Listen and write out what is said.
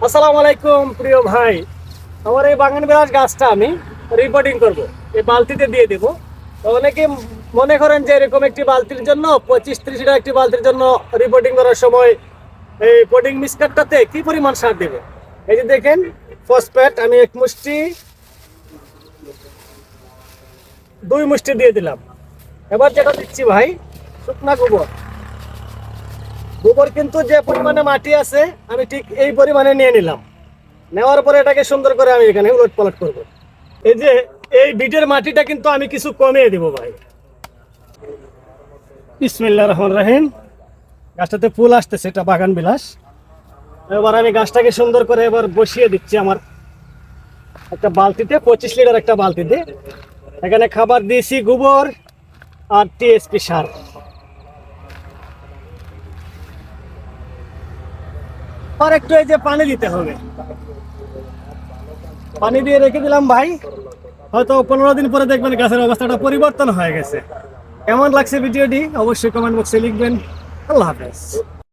আসসালামু আলাইকুম প্রিয় ভাই। আমার এই বাগান বিলাস গাছটা আমি রিপোর্টিং করব, এই বালতিতে দিয়ে দেবো। তো অনেকে মনে করেন যে এরকম একটি বালতির জন্য 25-30 টাকা একটি বালতির জন্য রিপোর্টিং করার সময় এই পটিং মিক্সচারটাতে কি পরিমাণ সার দেবো। এই যে দেখেন, ফসফেট আমি 1 মুষ্টি 2 মুষ্টি দিয়ে দিলাম। এবার যেটা দিচ্ছি ভাই, শুকনা গোবর। গোবর কিন্তু যে পরিমাণে মাটি আছে আমি ঠিক এই পরিমাণে নিয়ে নিলাম। নেওয়ার পরে এটাকে সুন্দর করে আমি এখানে উলট পালট করবো। এই যে এই বিটের মাটিটা কিন্তু আমি কিছু কমিয়ে দিব ভাই। বিসমিল্লাহির রহমানির রহিম। গাছটাতে ফুল আসতেছে, এটা বাগান বিলাস। এবার আমি গাছটাকে সুন্দর করে এবার বসিয়ে দিচ্ছি আমার একটা বালতিতে, 25 লিটার একটা বালতিতে। এখানে খাবার দিয়েছি গোবর আর টিএসপি সার। আর একটু এই যে পানি দিতে হবে, পানি দিয়ে রেখে দিলাম ভাই। হয়তো 15 দিন পরে দেখবেন গাছের অবস্থাটা পরিবর্তন হয়ে গেছে। কেমন লাগছে ভিডিওটি অবশ্যই কমেন্ট বক্সে লিখবেন। আল্লাহ হাফেজ।